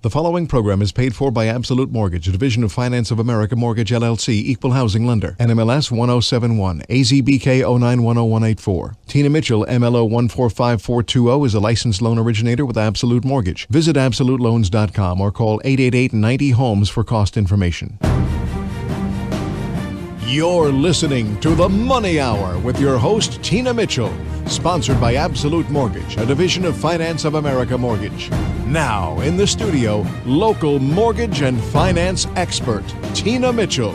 The following program is paid for by Absolute Mortgage, a division of Finance of America Mortgage LLC, Equal Housing Lender, NMLS 1071, AZBK 0910184. Tina Mitchell, MLO 145420, is a licensed loan originator with Absolute Mortgage. Visit AbsoluteLoans.com or call 888-90-HOMES for cost information. You're listening to The Money Hour with your host, Tina Mitchell, sponsored by Absolute Mortgage, a division of Finance of America Mortgage. Now, in the studio, local mortgage and finance expert, Tina Mitchell.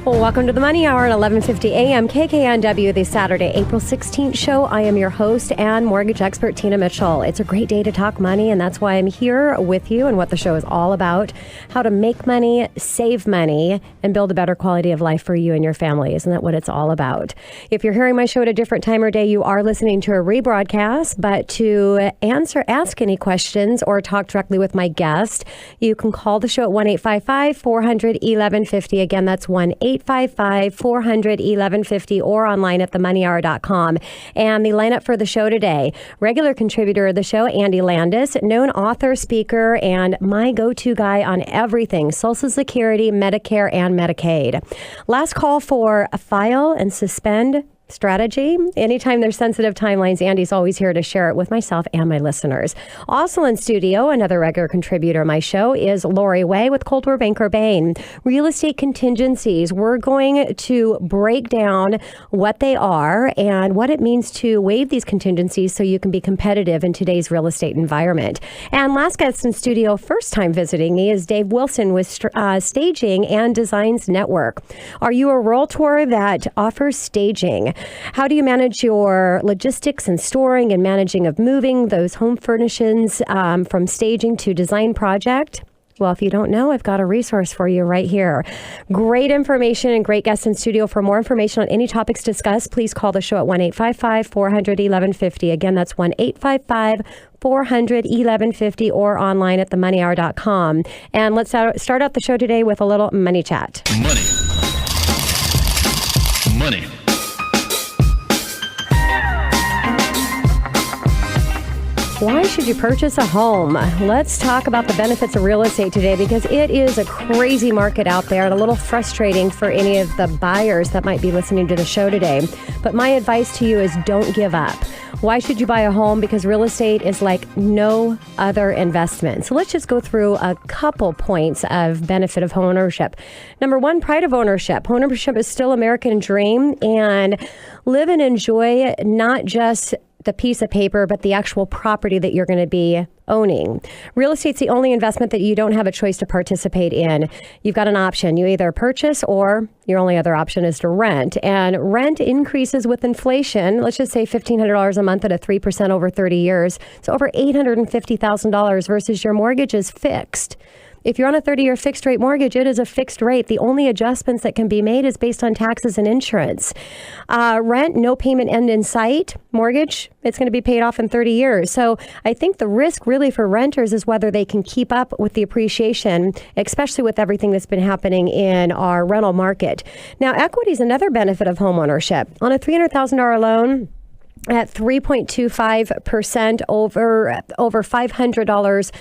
Well, welcome to the Money Hour at 11:50 a.m. KKNW, the Saturday, April 16th show. I am your host and mortgage expert, Tina Mitchell. It's a great day to talk money, and that's why I'm here with you and what the show is all about, how to make money, save money, and build a better quality of life for you and your family. Isn't that what it's all about? If you're hearing my show at a different time or day, you are listening to a rebroadcast, but to ask any questions or talk directly with my guest, you can call the show at 1-855-400-1150. Again, that's 1-855-400-1150 or online at themoneyhour.com. And the lineup for the show today, regular contributor of the show, Andy Landis, known author, speaker, and my go-to guy on everything, Social Security, Medicare, and Medicaid. Last call for a file and suspend strategy. Anytime there's sensitive timelines, Andy's always here to share it with myself and my listeners. Also in studio, another regular contributor of my show is Laurie Way with Coldwell Banker Bain. Real estate contingencies. We're going to break down what they are and what it means to waive these contingencies so you can be competitive in today's real estate environment. And last guest in studio, first time visiting me, is Dave Wilson with Staging and Designs Network. Are you a realtor that offers staging? How do you manage your logistics and storing and managing of moving those home furnishings from staging to design project? Well, if you don't know, I've got a resource for you right here. Great information and great guests in studio. For more information on any topics discussed, please call the show at 1-855-400-1150. Again, that's 1-855-400-1150 or online at themoneyhour.com. And let's start out the show today with a little money chat. Money. Why should you purchase a home? Let's talk about the benefits of real estate today because it is a crazy market out there and a little frustrating for any of the buyers that might be listening to the show today. But my advice to you is don't give up. Why should you buy a home? Because real estate is like no other investment. So let's just go through a couple points of benefit of homeownership. Number one, pride of ownership. Homeownership is still American dream, and live and enjoy not just the piece of paper, but the actual property that you're going to be owning. Real estate's the only investment that you don't have a choice to participate in. You've got an option. You either purchase or your only other option is to rent. And rent increases with inflation. Let's just say $1,500 a month at a 3% over 30 years. So over $850,000 versus your mortgage is fixed. If you're on a 30-year fixed rate mortgage, it is a fixed rate. The only adjustments that can be made is based on taxes and insurance. Rent, no payment end in sight. Mortgage, it's going to be paid off in 30 years. So I think the risk really for renters is whether they can keep up with the appreciation, especially with everything that's been happening in our rental market. Now, equity is another benefit of homeownership. On a $300,000 loan, at 3.25% over $500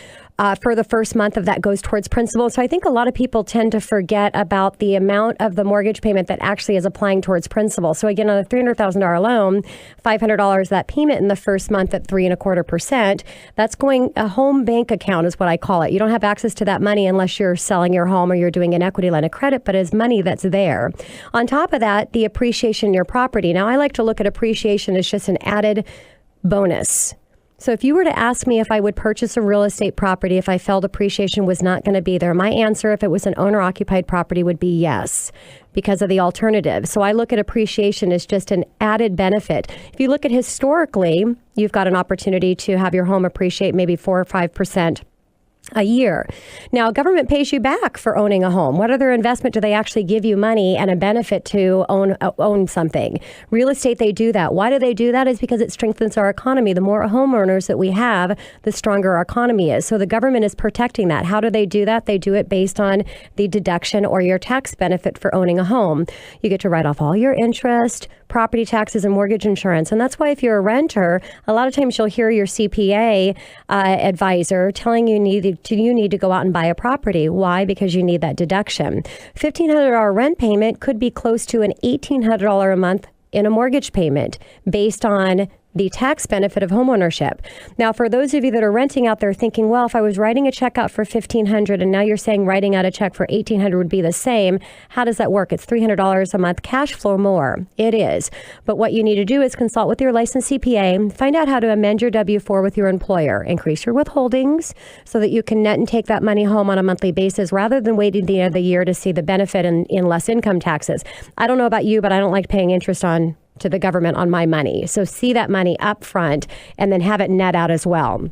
for the first month of that goes towards principal. So I think a lot of people tend to forget about the amount of the mortgage payment that actually is applying towards principal. So again, on a $300,000 loan, $500 that payment in the first month at 3.25%, that's going a home bank account is what I call it. You don't have access to that money unless you're selling your home or you're doing an equity line of credit, but it's money that's there. On top of that, the appreciation in your property. Now, I like to look at appreciation as just an added bonus. So if you were to ask me if I would purchase a real estate property if I felt appreciation was not going to be there, my answer, if it was an owner-occupied property, would be yes, because of the alternative. So I look at appreciation as just an added benefit. If you look at historically, you've got an opportunity to have your home appreciate maybe 4 or 5% a year. Now, government pays you back for owning a home. What other investment do they actually give you money and a benefit to own something? Real estate, they do that. Why do they do that? Is because it strengthens our economy. The more homeowners that we have, the stronger our economy is. So the government is protecting that. How do they do that? They do it based on the deduction or your tax benefit for owning a home. You get to write off all your interest, property taxes and mortgage insurance. And that's why if you're a renter, a lot of times you'll hear your CPA advisor telling you you need to go out and buy a property. Why? Because you need that deduction. $1,500 rent payment could be close to an $1,800 a month in a mortgage payment based on the tax benefit of homeownership. Now, for those of you that are renting out there thinking, well, if I was writing a check out for $1,500 and now you're saying writing out a check for $1,800 would be the same, how does that work? It's $300 a month cash flow more. It is. But what you need to do is consult with your licensed CPA, find out how to amend your W-4 with your employer, increase your withholdings so that you can net and take that money home on a monthly basis rather than waiting the end of the year to see the benefit in less income taxes. I don't know about you, but I don't like paying interest to the government on my money. So see that money up front and then have it net out as well.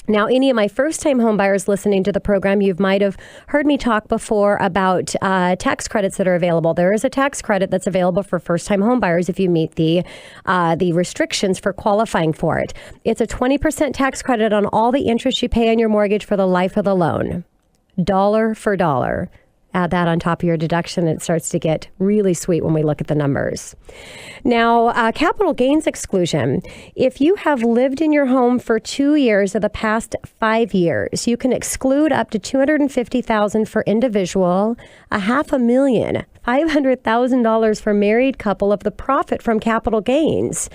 Now, any of my first-time home buyers listening to the program, you might have heard me talk before about tax credits that are available. There is a tax credit that's available for first-time home buyers if you meet the restrictions for qualifying for it. It's a 20% tax credit on all the interest you pay on your mortgage for the life of the loan, dollar for dollar. Add that on top of your deduction, it starts to get really sweet when we look at the numbers. Now, capital gains exclusion. If you have lived in your home for 2 years of the past 5 years, you can exclude up to $250,000 for individual, $500,000, $500,000 for married couple of the profit from capital gains.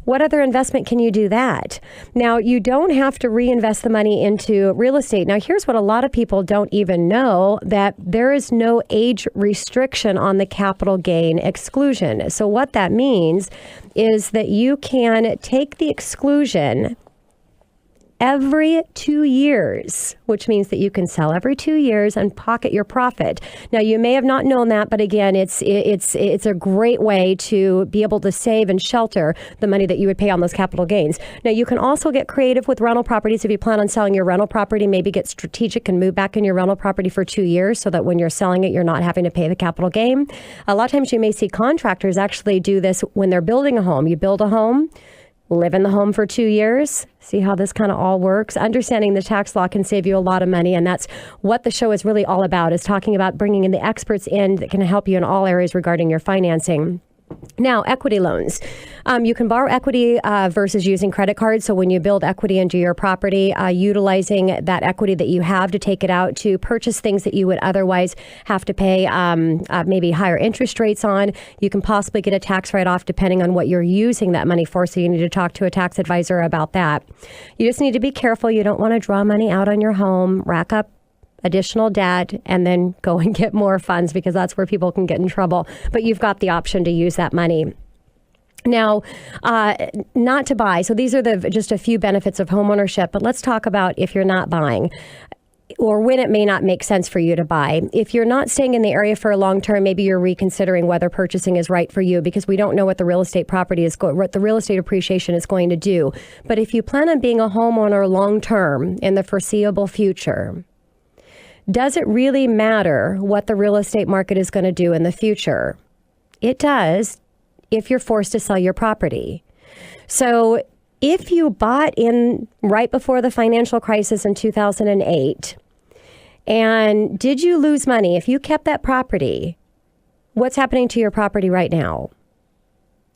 What other investment can you do that? Now, you don't have to reinvest the money into real estate. Now, here's what a lot of people don't even know, that there is no age restriction on the capital gain exclusion. So what that means is that you can take the exclusion every 2 years, which means that you can sell every 2 years and pocket your profit. Now, you may have not known that, but again, it's a great way to be able to save and shelter the money that you would pay on those capital gains. Now, you can also get creative with rental properties. If you plan on selling your rental property, maybe get strategic and move back in your rental property for 2 years so that when you're selling it, you're not having to pay the capital gain. A lot of times you may see contractors actually do this when they're building a home. You build a home, live in the home for 2 years. See how this kind of all works? Understanding the tax law can save you a lot of money, and that's what the show is really all about, is talking about bringing in the experts in that can help you in all areas regarding your financing. Now, equity loans. You can borrow equity versus using credit cards. So when you build equity into your property, utilizing that equity that you have to take it out to purchase things that you would otherwise have to pay maybe higher interest rates on, you can possibly get a tax write-off depending on what you're using that money for. So you need to talk to a tax advisor about that. You just need to be careful. You don't want to draw money out on your home, rack up additional debt, and then go and get more funds, because that's where people can get in trouble. But you've got the option to use that money. Now, not to buy. So these are just a few benefits of homeownership. But let's talk about if you're not buying, or when it may not make sense for you to buy. If you're not staying in the area for a long term, maybe you're reconsidering whether purchasing is right for you, because we don't know what the real estate what the real estate appreciation is going to do. But if you plan on being a homeowner long term in the foreseeable future, does it really matter what the real estate market is going to do in the future? It does if you're forced to sell your property. So if you bought in right before the financial crisis in 2008, and did you lose money? If you kept that property, what's happening to your property right now?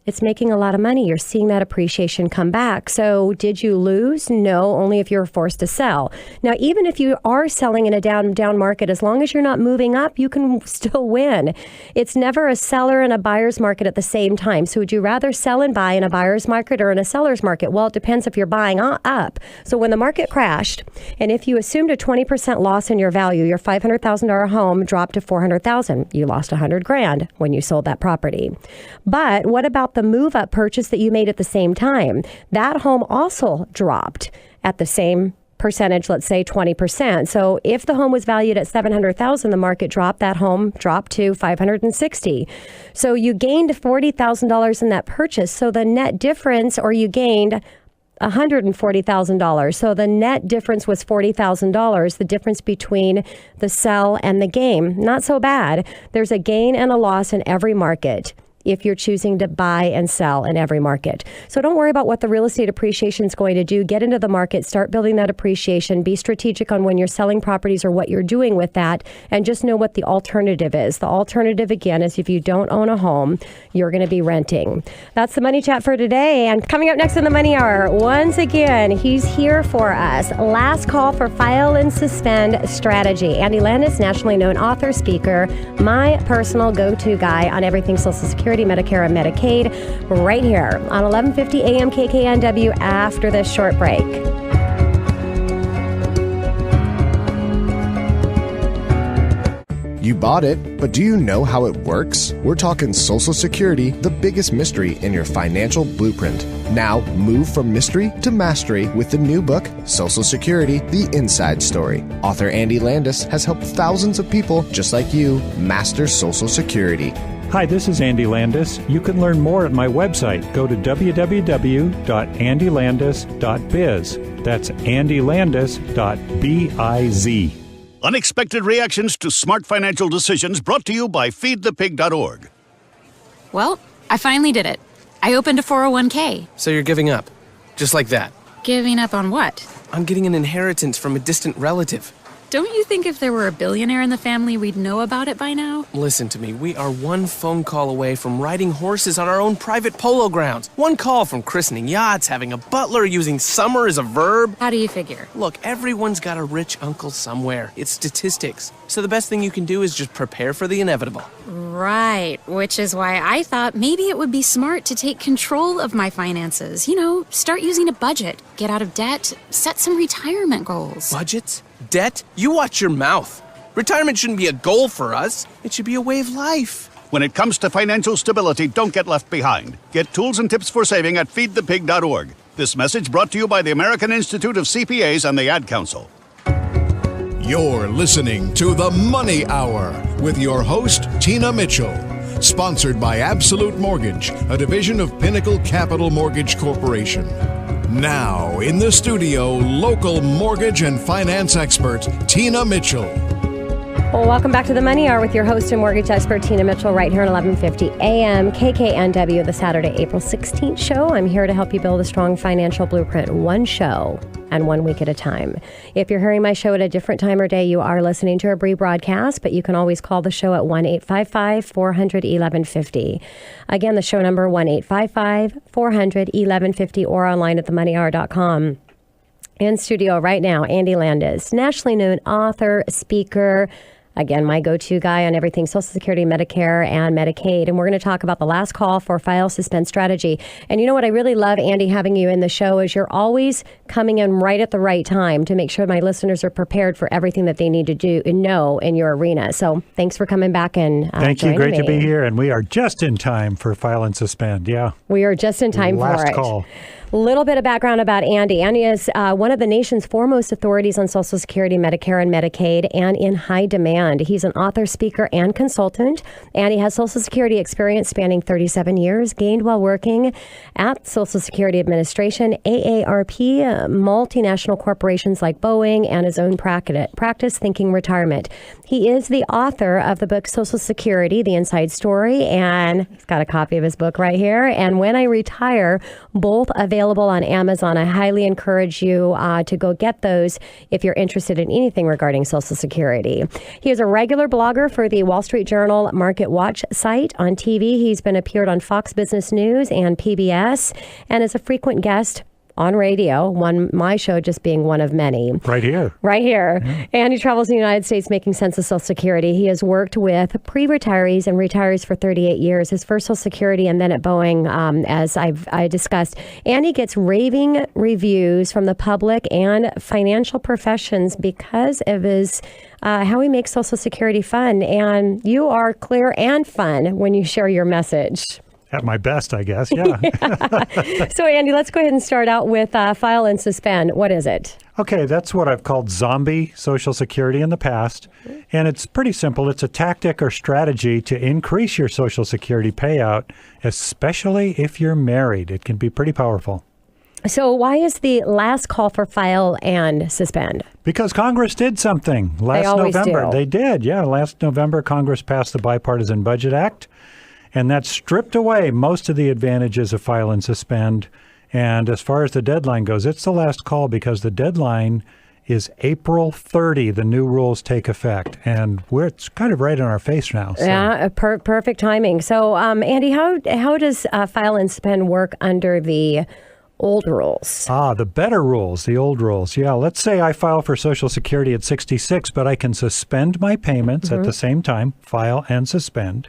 It's making a lot of money. You're seeing that appreciation come back. So did you lose? No, only if you're forced to sell. Now, even if you are selling in a down market, as long as you're not moving up, you can still win. It's never a seller and a buyer's market at the same time. So would you rather sell and buy in a buyer's market or in a seller's market? Well, it depends if you're buying up. So when the market crashed, and if you assumed a 20% loss in your value, your $500,000 home dropped to $400,000. You lost $100,000 when you sold that property. But what about the move-up purchase that you made at the same time? That home also dropped at the same percentage, let's say 20%. So if the home was valued at $700,000, the market dropped, that home dropped to $560,000. So you gained $40,000 in that purchase. So the net difference, or you gained $140,000. So the net difference was $40,000, the difference between the sell and the gain. Not so bad. There's a gain and a loss in every market. if you're choosing to buy and sell in every market. So don't worry about what the real estate appreciation is going to do. Get into the market, start building that appreciation, be strategic on when you're selling properties or what you're doing with that, and just know what the alternative is. The alternative, again, is if you don't own a home, you're going to be renting. That's the Money Chat for today. And coming up next in the Money Hour, once again, he's here for us. Last call for file and suspend strategy. Andy Landis, nationally known author, speaker, my personal go-to guy on everything Social Security, Medicare, and Medicaid, right here on 1150 AM KKNW after this short break. You bought it, but do you know how it works? We're talking Social Security, the biggest mystery in your financial blueprint. Now, move from mystery to mastery with the new book, Social Security, The Inside Story. Author Andy Landis has helped thousands of people just like you master Social Security. Hi, this is Andy Landis. You can learn more at my website. Go to www.andylandis.biz. That's andylandis.biz. Unexpected reactions to smart financial decisions brought to you by feedthepig.org. Well, I finally did it. I opened a 401k. So you're giving up? Just like that? Giving up on what? I'm getting an inheritance from a distant relative. Don't you think if there were a billionaire in the family, we'd know about it by now? Listen to me. We are one phone call away from riding horses on our own private polo grounds. One call from christening yachts, having a butler, using summer as a verb. How do you figure? Look, everyone's got a rich uncle somewhere. It's statistics. So the best thing you can do is just prepare for the inevitable. Right, which is why I thought maybe it would be smart to take control of my finances. You know, start using a budget, get out of debt, set some retirement goals. Budgets? Debt? You watch your mouth. Retirement shouldn't be a goal for us. It should be a way of life. When it comes to financial stability, don't get left behind. Get tools and tips for saving at feedthepig.org. This message brought to you by the American Institute of CPAs and the Ad Council. You're listening to The Money Hour with your host, Tina Mitchell. Sponsored by Absolute Mortgage, a division of Pinnacle Capital Mortgage Corporation. Now, in the studio, local mortgage and finance expert, Tina Mitchell. Well, welcome back to the Money Hour with your host and mortgage expert, Tina Mitchell, right here at 1150 AM KKNW, the Saturday, April 16th show. I'm here to help you build a strong financial blueprint, one show and 1 week at a time. If you're hearing my show at a different time or day, you are listening to a rebroadcast, but you can always call the show at 1-855-400-1150. Again, the show number 1-855-400-1150 or online at themoneyhour.com. In studio right now, Andy Landis, nationally known author, speaker, again, my go-to guy on everything Social Security, Medicare, and Medicaid. And we're going to talk about the last call for file suspend strategy. And you know what? I really love, Andy, having you in the show is you're always coming in right at the right time to make sure my listeners are prepared for everything that they need to do and know in your arena. So thanks for coming back and Thank you. Great to be here. And we are just in time for file and suspend. Yeah. We are just in time for it. Last call. Little bit of background about Andy. Andy is one of the nation's foremost authorities on Social Security, Medicare, and Medicaid, and in high demand. He's an author, speaker, and consultant. Andy has Social Security experience spanning 37 years, gained while working at Social Security Administration, AARP, multinational corporations like Boeing, and his own practice Thinking Retirement. He is the author of the book Social Security, The Inside Story, and he's got a copy of his book right here, and When I Retire, both available on Amazon. I highly encourage you to go get those if you're interested in anything regarding Social Security. He is a regular blogger for the Wall Street Journal Market Watch site. On TV, he's been appeared on Fox Business News and PBS, and is a frequent guest on radio, my show just being one of many. Right here. Right here. Yeah. And he travels in the United States making sense of Social Security. He has worked with pre-retirees and retirees for 38 years, his first Social Security and then at Boeing, as I discussed. And he gets raving reviews from the public and financial professions because of his how he makes Social Security fun. And you are clear and fun when you share your message. At my best, I guess, yeah. So, Andy, let's go ahead and start out with file and suspend. What is it? Okay, that's what I've called zombie Social Security in the past. And it's pretty simple. It's a tactic or strategy to increase your Social Security payout, especially if you're married. It can be pretty powerful. So why is the last call for file and suspend? Because Congress did something last November. They did, yeah. Last November, Congress passed the Bipartisan Budget Act. And that stripped away most of the advantages of file and suspend. And as far as the deadline goes, it's the last call because the deadline is April 30. The new rules take effect. And it's kind of right in our face now. So. Yeah, perfect timing. So, Andy, how does file and suspend work under the old rules? The better rules, the old rules. Yeah, let's say I file for Social Security at 66, but I can suspend my payments at the same time, file and suspend.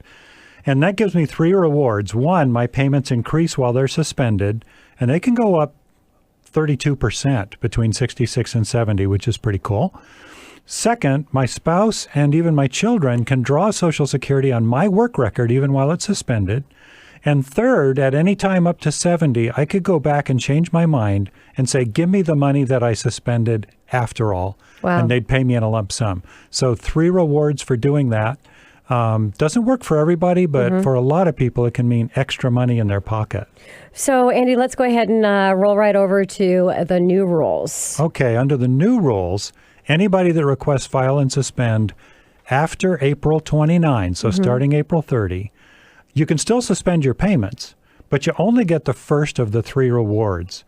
And that gives me 3 rewards. 1, my payments increase while they're suspended, and they can go up 32% between 66 and 70, which is pretty cool. Second, my spouse and even my children can draw Social Security on my work record even while it's suspended. And third, at any time up to 70, I could go back and change my mind and say, give me the money that I suspended after all. Wow. And they'd pay me in a lump sum. So 3 rewards for doing that. Doesn't work for everybody, but for a lot of people, it can mean extra money in their pocket. So, Andy, let's go ahead and roll right over to the new rules. Okay, under the new rules, anybody that requests file and suspend after April 29, so starting April 30, you can still suspend your payments, but you only get the first of the 3 rewards.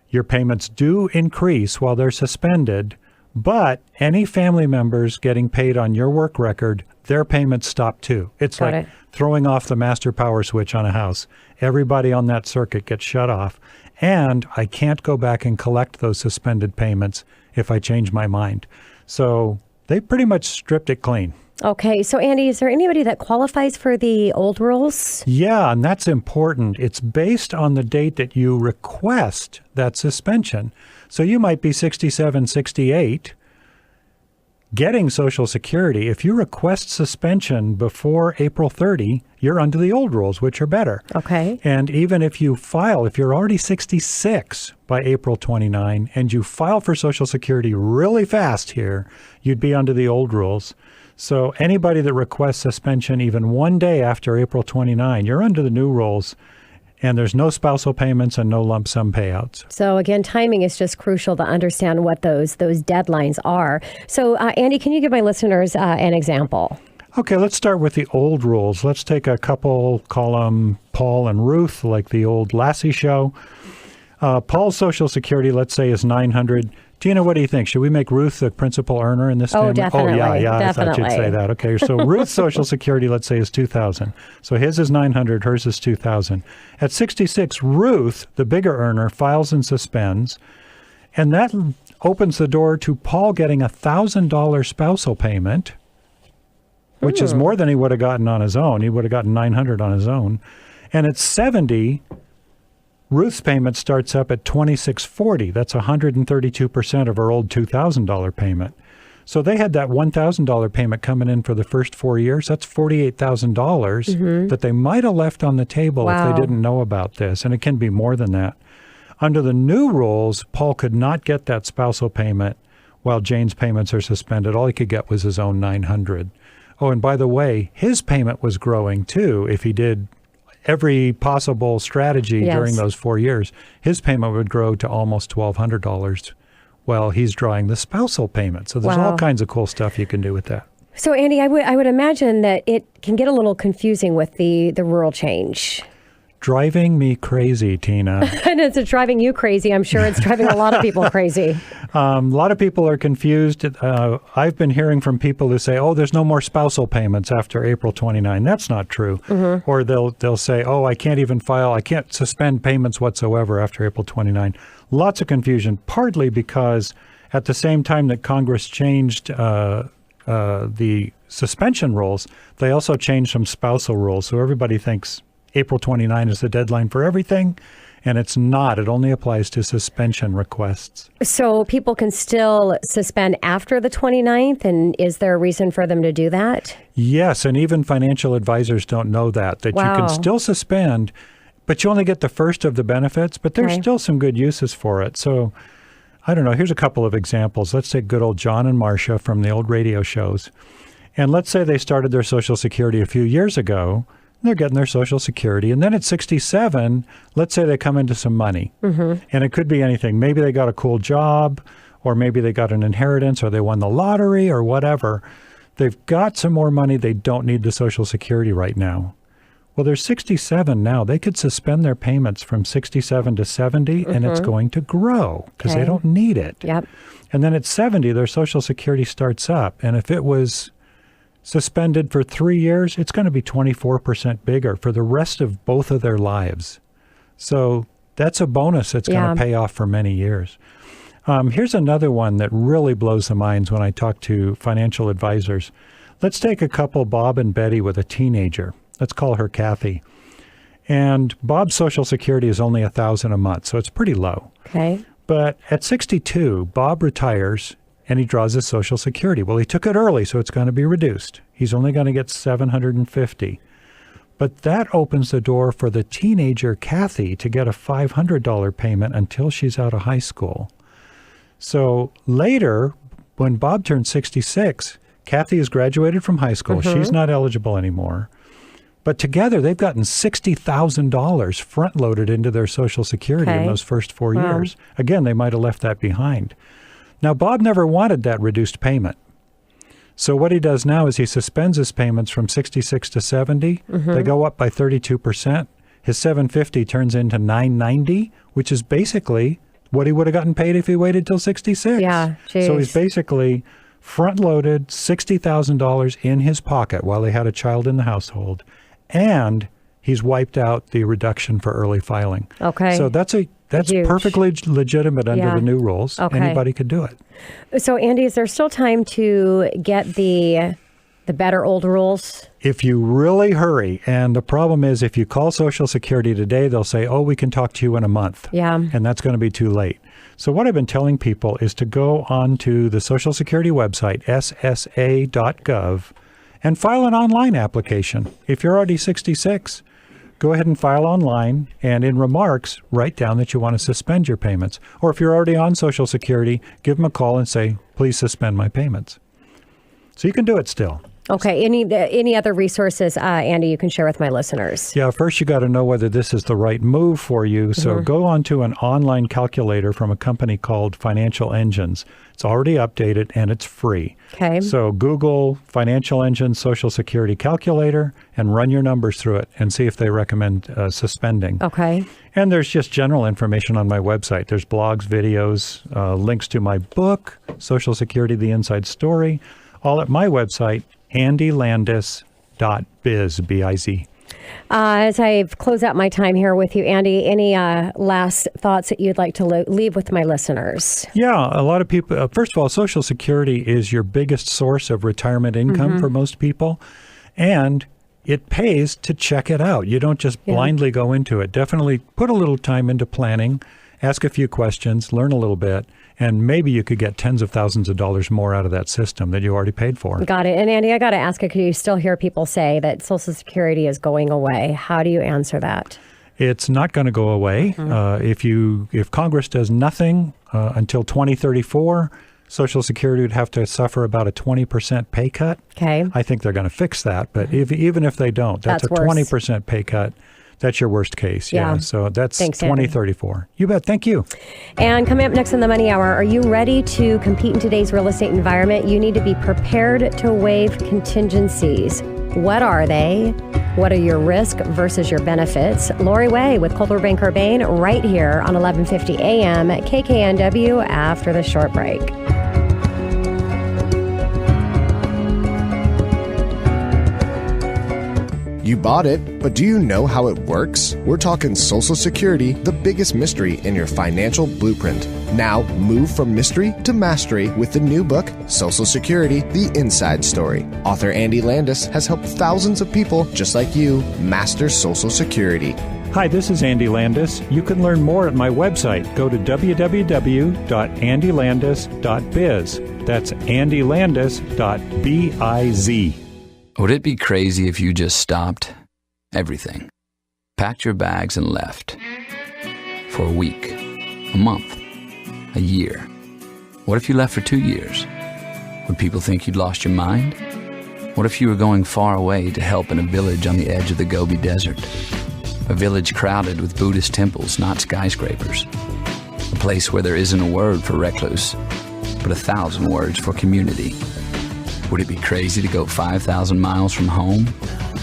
Your payments do increase while they're suspended, but any family members getting paid on your work record, their payments stop too. It's like throwing off the master power switch on a house. Everybody on that circuit gets shut off. And I can't go back and collect those suspended payments if I change my mind. So they pretty much stripped it clean. Okay. So, Andy, is there anybody that qualifies for the old rules? Yeah, and that's important. It's based on the date that you request that suspension. So you might be 67, 68, getting Social Security. If you request suspension before April 30, you're under the old rules, which are better. Okay. And even if you file, if you're already 66 by April 29 and you file for Social Security really fast here, you'd be under the old rules. So anybody that requests suspension even 1 day after April 29, you're under the new rules. And there's no spousal payments and no lump sum payouts. So again, timing is just crucial to understand what those deadlines are. So Andy, can you give my listeners an example? Okay, let's start with the old rules. Let's take a couple, call them Paul and Ruth, like the old Lassie show. Paul's Social Security, let's say, is $900. Tina, what do you think? Should we make Ruth the principal earner in this family? Definitely. Oh, yeah, definitely. I thought you'd say that. Okay, so Ruth's Social Security, let's say, is $2,000. So his is $900, hers is $2,000. At 66, Ruth, the bigger earner, files and suspends, and that opens the door to Paul getting a $1,000 spousal payment, which is more than he would have gotten on his own. He would have gotten $900 on his own. And at 70, Ruth's payment starts up at $2,640. That's 132% of her old $2,000 payment. So they had that $1,000 payment coming in for the first 4 years. That's $48,000 that they might have left on the table if they didn't know about this. And it can be more than that. Under the new rules, Paul could not get that spousal payment while Jane's payments are suspended. All he could get was his own $900. Oh, and by the way, his payment was growing too if he did every possible strategy during those 4 years. His payment would grow to almost $1,200 while he's drawing the spousal payment. So there's all kinds of cool stuff you can do with that. So, Andy, I would imagine that it can get a little confusing with the rule change. Driving me crazy, Tina. And it's driving you crazy. I'm sure it's driving a lot of people crazy. A lot of people are confused. I've been hearing from people who say, oh, there's no more spousal payments after April 29. That's not true. Or they'll say, oh, I can't even file. I can't suspend payments whatsoever after April 29. Lots of confusion, partly because at the same time that Congress changed the suspension rules, they also changed some spousal rules. So everybody thinks April 29 is the deadline for everything, and it's not. It only applies to suspension requests. So people can still suspend after the 29th, and is there a reason for them to do that? Yes, and even financial advisors don't know that you can still suspend, but you only get the first of the benefits, but there's still some good uses for it. So I don't know. Here's a couple of examples. Let's take good old John and Marcia from the old radio shows. And let's say they started their Social Security a few years ago. They're getting their Social Security. And then at 67, let's say they come into some money. And it could be anything. Maybe they got a cool job, or maybe they got an inheritance, or they won the lottery, or whatever. They've got some more money. They don't need the Social Security right now. Well, they're 67 now. They could suspend their payments from 67 to 70, and it's going to grow because they don't need it. Yep. And then at 70, their Social Security starts up. And if it was suspended for 3 years, it's going to be 24% bigger for the rest of both of their lives. So that's a bonus that's going to pay off for many years. Here's another one that really blows the minds when I talk to financial advisors. Let's take a couple, Bob and Betty, with a teenager. Let's call her Kathy. And Bob's Social Security is only $1,000 a month, so it's pretty low. Okay. But at 62, Bob retires and he draws his Social Security. Well, he took it early, so it's going to be reduced. He's only going to get $750. But that opens the door for the teenager Kathy to get a $500 payment until she's out of high school. So later, when Bob turns 66, Kathy has graduated from high school. She's not eligible anymore. But together, they've gotten $60,000 front-loaded into their Social Security in those first 4 years. Again, they might have left that behind. Now, Bob never wanted that reduced payment. So what he does now is he suspends his payments from 66 to 70. They go up by 32%. His $750 turns into $990, which is basically what he would have gotten paid if he waited till 66. Yeah, geez. So he's basically front-loaded $60,000 in his pocket while he had a child in the household. And he's wiped out the reduction for early filing. Okay. So that's huge. Perfectly legitimate under the new rules. Okay. Anybody could do it. So, Andy, is there still time to get the better old rules? If you really hurry, and the problem is if you call Social Security today, they'll say, oh, we can talk to you in a month. Yeah. And that's going to be too late. So what I've been telling people is to go onto the Social Security website, ssa.gov, and file an online application. If you're already 66, go ahead and file online, and in remarks, write down that you want to suspend your payments. Or if you're already on Social Security, give them a call and say, please suspend my payments. So you can do it still. Okay. Any other resources, Andy, you can share with my listeners? Yeah, first you got to know whether this is the right move for you. So go on to an online calculator from a company called Financial Engines. It's already updated and it's free. Okay. So Google Financial Engines Social Security Calculator and run your numbers through it and see if they recommend suspending. Okay. And there's just general information on my website. There's blogs, videos, links to my book, Social Security, The Inside Story, all at my website, andylandis.biz, B-I-Z. As I close out my time here with you, Andy, any last thoughts that you'd like to leave with my listeners? Yeah, a lot of people, first of all, Social Security is your biggest source of retirement income for most people, and it pays to check it out. You don't just blindly go into it. Definitely put a little time into planning, ask a few questions, learn a little bit, and maybe you could get tens of thousands of dollars more out of that system that you already paid for. Got it. And Andy, I got to ask you, you still hear people say that Social Security is going away. How do you answer that? It's not going to go away. If Congress does nothing until 2034, Social Security would have to suffer about a 20% pay cut. Okay. I think they're going to fix that. But even if they don't, that's a 20% pay cut. That's your worst case. Yeah. So that's 2034. Andy. You bet. Thank you. And coming up next in the Money Hour, are you ready to compete in today's real estate environment? You need to be prepared to waive contingencies. What are they? What are your risk versus your benefits? Laurie Way with Coldwell Banker Bain right here on 1150 AM at KKNW after the short break. You bought it, but do you know how it works? We're talking Social Security, the biggest mystery in your financial blueprint. Now, move from mystery to mastery with the new book, Social Security, The Inside Story. Author Andy Landis has helped thousands of people just like you master Social Security. Hi, this is Andy Landis. You can learn more at my website. Go to www.andylandis.biz. That's andylandis.biz. Would it be crazy if you just stopped everything, packed your bags and left for a week, a month, a year? What if you left for 2 years? Would people think you'd lost your mind? What if you were going far away to help in a village on the edge of the Gobi Desert? A village crowded with Buddhist temples, not skyscrapers. A place where there isn't a word for recluse, but 1,000 words for community. Would it be crazy to go 5,000 miles from home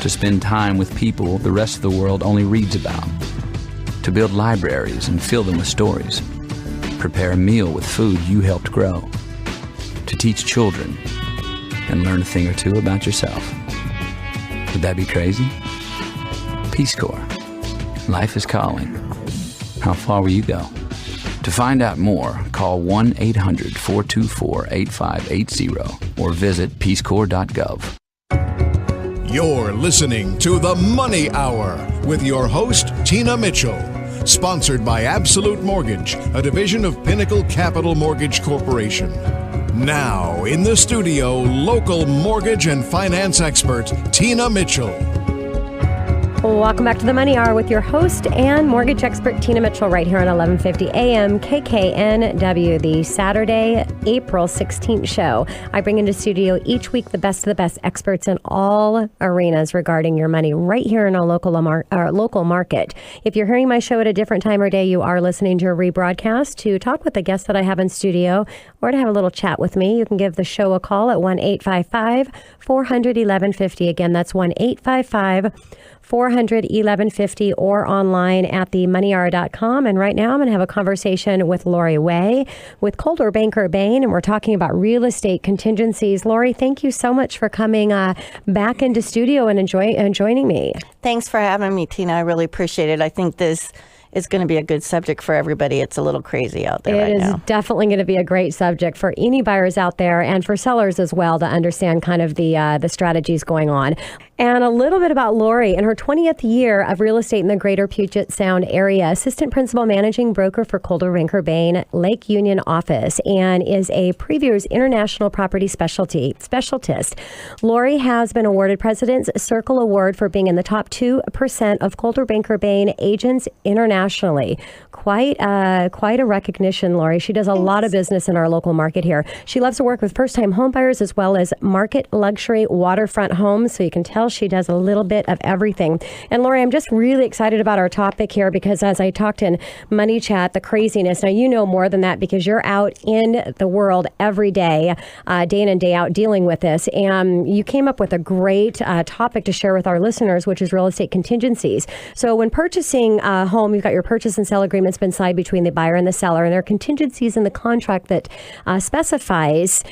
to spend time with people the rest of the world only reads about, to build libraries and fill them with stories, prepare a meal with food you helped grow, to teach children and learn a thing or two about yourself. Would that be crazy? Peace Corps. Life is calling. How far will you go? To find out more, call 1-800-424-8580 or visit peacecorps.gov. You're listening to The Money Hour with your host, Tina Mitchell. Sponsored by Absolute Mortgage, a division of Pinnacle Capital Mortgage Corporation. Now, in the studio, local mortgage and finance expert, Tina Mitchell. Welcome back to the Money Hour with your host and mortgage expert, Tina Mitchell, right here on 1150 AM KKNW, the Saturday, April 16th show. I bring into studio each week the best of the best experts in all arenas regarding your money right here in our local market. If you're hearing my show at a different time or day, you are listening to a rebroadcast. To talk with the guests that I have in studio or to have a little chat with me, you can give the show a call at 1-855-400-1150. Again, that's 1-855-400-1150 or online at themoneyhour.com. And right now I'm going to have a conversation with Laurie Way with Coldwell Banker Bain, and we're talking about real estate contingencies. Laurie, thank you so much for coming back into studio and joining me. Thanks for having me, Tina. I really appreciate it. I think this is going to be a good subject for everybody. It's a little crazy out there right now. It is definitely going to be a great subject for any buyers out there and for sellers as well to understand kind of the strategies going on. And a little bit about Laurie. In her 20th year of real estate in the Greater Puget Sound area, Assistant Principal Managing Broker for Coldwell Banker Bain Lake Union office, and is a Preview's International Property Specialist. Laurie has been awarded President's Circle Award for being in the top 2% of Coldwell Banker Bain agents internationally. Quite a recognition, Laurie. She does a lot of business in our local market here. She loves to work with first-time homebuyers as well as market luxury waterfront homes, so you can tell she does a little bit of everything. And Laurie, I'm just really excited about our topic here because as I talked in Money Chat, the craziness. Now, you know more than that because you're out in the world every day, day in and day out, dealing with this. And you came up with a great topic to share with our listeners, which is real estate contingencies. So when purchasing a home, you've got your purchase and sale agreements been signed between the buyer and the seller, and there are contingencies in the contract that specifies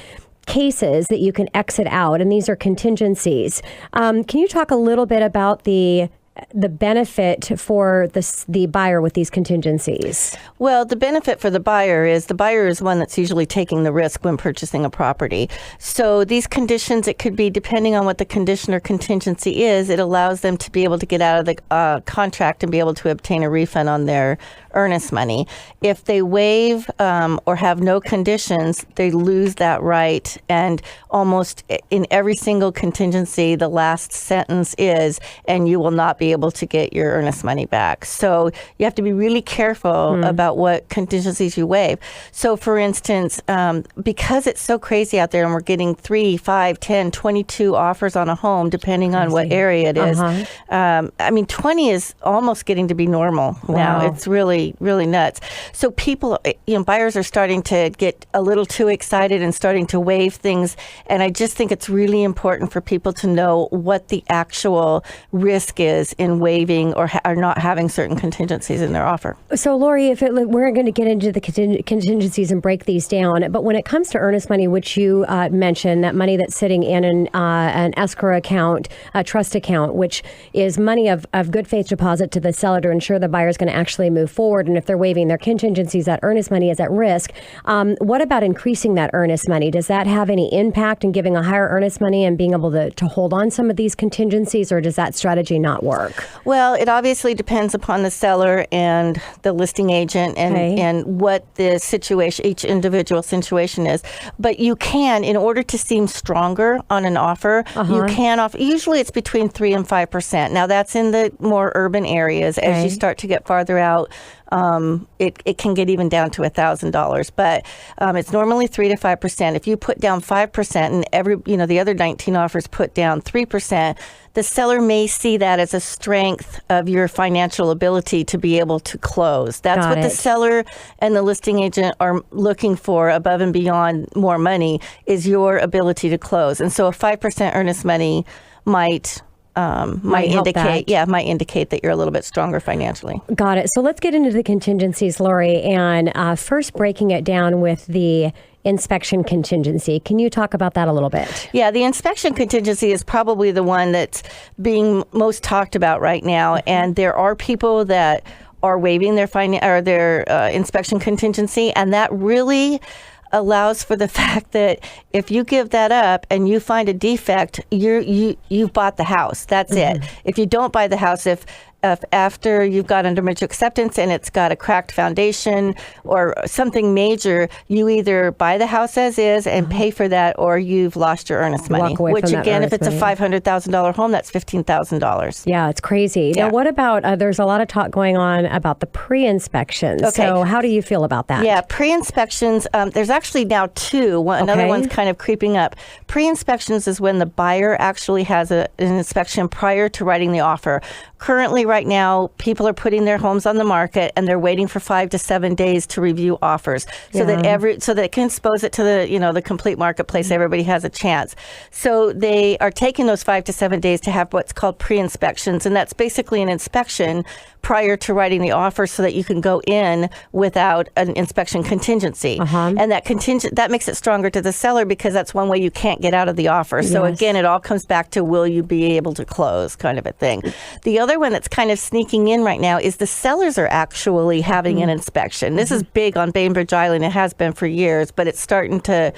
cases that you can exit out, and these are contingencies. Can you talk a little bit about the benefit for the buyer with these contingencies? Well, the benefit for the buyer is one that's usually taking the risk when purchasing a property. So these conditions, it could be depending on what the condition or contingency is, it allows them to be able to get out of the contract and be able to obtain a refund on their earnest money. If they waive or have no conditions, they lose that right. And almost in every single contingency, the last sentence is, and you will not be able to get your earnest money back. So you have to be really careful about what contingencies you waive. So for instance, because it's so crazy out there and we're getting 3, 5, 10, 22 offers on a home, depending on what area it is. I mean, 20 is almost getting to be normal now. It's really nuts. So people, buyers are starting to get a little too excited and starting to waive things. And I just think it's really important for people to know what the actual risk is in waiving or not having certain contingencies in their offer. So Laurie, we're going to get into the contingencies and break these down, but when it comes to earnest money, which you mentioned, that money that's sitting in an escrow account, a trust account, which is money of good faith deposit to the seller to ensure the buyer is going to actually move forward. And if they're waiving their contingencies, that earnest money is at risk. What about increasing that earnest money? Does that have any impact in giving a higher earnest money and being able to hold on some of these contingencies, or does that strategy not work? Well, it obviously depends upon the seller and the listing agent and what the situation, each individual situation is. But you can, in order to seem stronger on an offer, you can offer, usually it's between 3 and 5%. Now that's in the more urban areas. As you start to get farther out, it can get even down to $1,000, but it's normally 3 to 5%. If you put down 5% and the other 19 offers put down 3%, the seller may see that as a strength of your financial ability to be able to close. That's what the seller and the listing agent are looking for above and beyond more money, is your ability to close. And so a 5% earnest money might might indicate that you're a little bit stronger financially. Got it. So let's get into the contingencies, Laurie, and first breaking it down with the inspection contingency. Can you talk about that a little bit? Yeah, the inspection contingency is probably the one that's being most talked about right now, and there are people that are waiving their inspection contingency, and that really allows for the fact that if you give that up and you find a defect, you've bought the house. That's it. If you don't buy the house, if after you've got under mutual acceptance and it's got a cracked foundation or something major, you either buy the house as is and pay for that, or you've lost your earnest money. Which again, if it's a $500,000 home, that's $15,000. Yeah, it's crazy. Yeah. Now, what about, there's a lot of talk going on about the pre-inspections. Okay. So how do you feel about that? Yeah, pre-inspections, there's actually now two. Another one's kind of creeping up. Pre-inspections is when the buyer actually has an inspection prior to writing the offer. Currently, right now, people are putting their homes on the market and they're waiting for 5 to 7 days to review offers, so that it can expose it to the complete marketplace. Everybody has a chance. So they are taking those 5 to 7 days to have what's called pre-inspections, and that's basically an inspection prior to writing the offer, so that you can go in without an inspection contingency. And that makes it stronger to the seller, because that's one way you can't get out of the offer. So again, it all comes back to, will you be able to close, kind of a thing. The other one that's kind of sneaking in right now is the sellers are actually having an inspection. This is big on Bainbridge Island. It has been for years, but it's starting to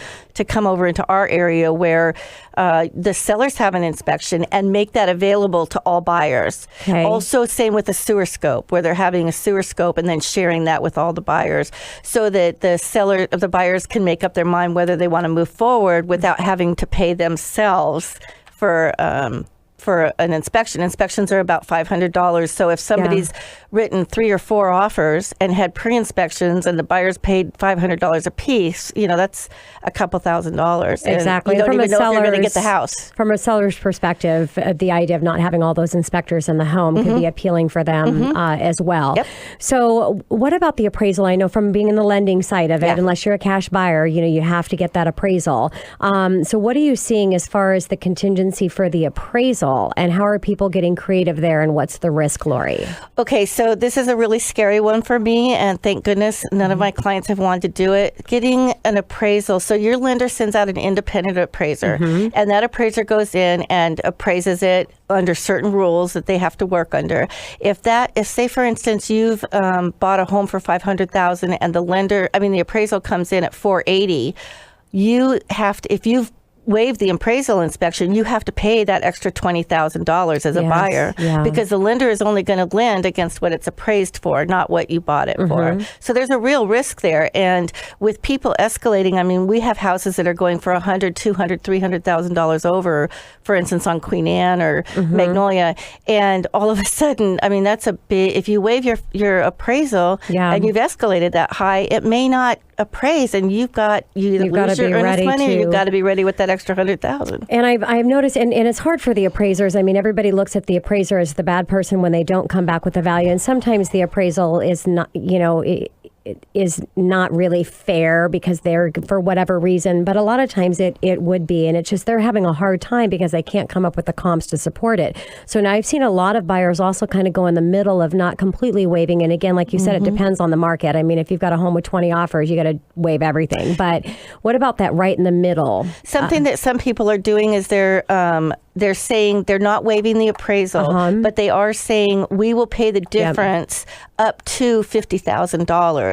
come over into our area, where the sellers have an inspection and make that available to all buyers. Also, same with the sewer scope, where they're having a sewer scope and then sharing that with all the buyers, so that the buyers can make up their mind whether they want to move forward without having to pay themselves for an inspection. Inspections are about $500. So if somebody's written 3 or 4 offers and had pre-inspections and the buyers paid $500 a piece, that's a couple $1,000. Exactly. And you don't even know if you're going to get the house. From a seller's perspective, the idea of not having all those inspectors in the home could be appealing for them as well. So what about the appraisal? I know from being in the lending side of it, unless you're a cash buyer, you have to get that appraisal. So what are you seeing as far as the contingency for the appraisal? And how are people getting creative there, and what's the risk, Laurie? Okay, so this is a really scary one for me, and thank goodness none of my clients have wanted to do it. Getting an appraisal. So your lender sends out an independent appraiser, and that appraiser goes in and appraises it under certain rules that they have to work under. If say for instance you've bought a home for $500,000 and the appraisal comes in at $480,000, you have to, if you've waive the appraisal inspection, you have to pay that extra $20,000 as a buyer, because the lender is only going to lend against what it's appraised for, not what you bought it for. So there's a real risk there. And with people escalating, we have houses that are going for $100,000, $200,000, $300,000 over, for instance, on Queen Anne or Magnolia. And all of a sudden, that's a big, if you waive your appraisal and you've escalated that high, it may not appraise, and you either lose your earnest money, or you've got to be ready with that extra $100,000. And I've noticed, and it's hard for the appraisers. Everybody looks at the appraiser as the bad person when they don't come back with the value, and sometimes the appraisal is not, it is not really fair because they're, for whatever reason, but a lot of times it would be, and it's just they're having a hard time because they can't come up with the comps to support it. So now I've seen a lot of buyers also kind of go in the middle of not completely waiving, and again, like you said, it depends on the market. If you've got a home with 20 offers, you got to waive everything. But what about that right in the middle? Something that some people are doing is they're saying they're not waiving the appraisal, but they are saying we will pay the difference up to $50,000.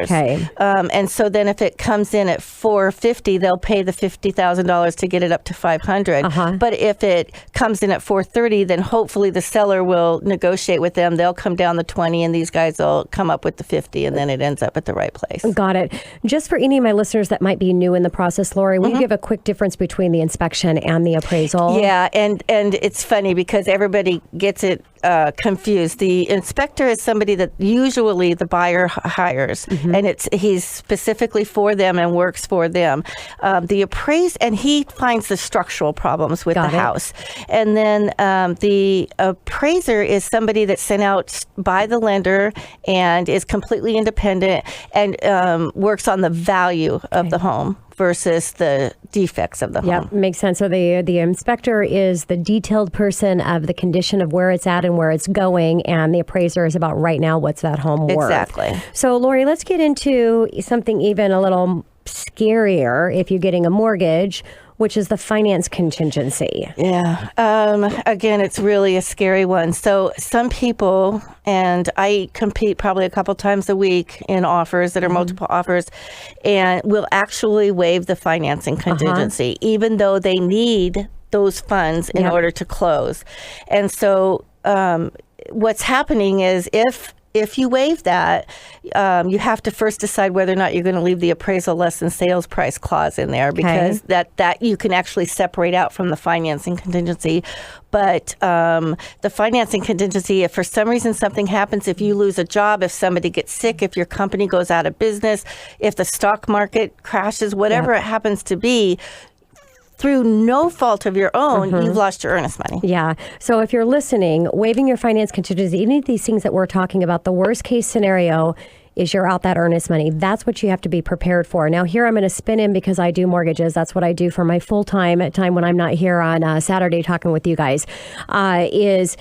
And so then if it comes in at $450,000, they'll pay the $50,000 to get it up to $500,000. But if it comes in at $430,000, then hopefully the seller will negotiate with them. They'll come down the $20,000, and these guys will come up with the $50,000, and then it ends up at the right place. Got it. Just for any of my listeners that might be new in the process, Laurie, will you give a quick difference between the inspection and the appraisal? Yeah, and it's funny because everybody gets it confused. The inspector is somebody that usually the buyer hires, and he's specifically for them and works for them. And he finds the structural problems with the house. And then the appraiser is somebody that's sent out by the lender and is completely independent and works on the value of the home versus the defects of the home. Yeah, makes sense. So the inspector is the detailed person of the condition of where it's at and where it's going, and the appraiser is about right now what's that home worth. Exactly. So, Laurie, let's get into something even a little scarier if you're getting a mortgage, which is the finance contingency. Yeah. Again, it's really a scary one. So some people, and I compete probably a couple times a week in offers that are multiple offers, and will actually waive the financing contingency, even though they need those funds in order to close. And so what's happening is if you waive that, you have to first decide whether or not you're going to leave the appraisal less than sales price clause in there, because that you can actually separate out from the financing contingency. But the financing contingency, if for some reason something happens, if you lose a job, if somebody gets sick, if your company goes out of business, if the stock market crashes, whatever it happens to be, through no fault of your own, you've lost your earnest money. Yeah. So if you're listening, waiving your finance contingency, any of these things that we're talking about, the worst case scenario is you're out that earnest money. That's what you have to be prepared for. Now, here I'm going to spin in because I do mortgages. That's what I do for my full-time time when I'm not here on Saturday talking with you guys. The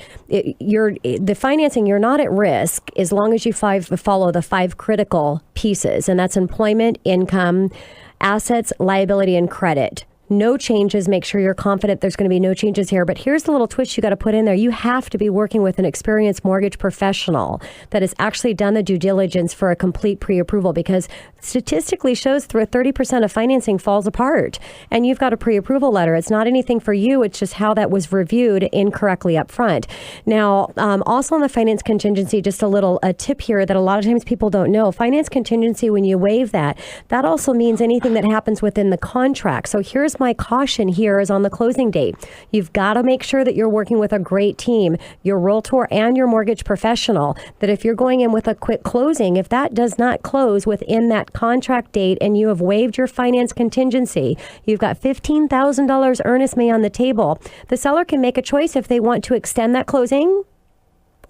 financing, you're not at risk as long as you follow the 5 critical pieces, and that's employment, income, assets, liability, and credit. No changes. Make sure you're confident there's going to be no changes here. But here's the little twist you got to put in there. You have to be working with an experienced mortgage professional that has actually done the due diligence for a complete pre-approval, because statistically shows through 30% of financing falls apart, and you've got a pre-approval letter. It's not anything for you. It's just how that was reviewed incorrectly up front. Now, also on the finance contingency, just a tip here that a lot of times people don't know. Finance contingency, when you waive that also means anything that happens within the contract. So here's my caution here is on the closing date. You've got to make sure that you're working with a great team, your realtor and your mortgage professional, that if you're going in with a quick closing, if that does not close within that contract date and you have waived your finance contingency, you've got $15,000 earnest money on the table. The seller can make a choice if they want to extend that closing,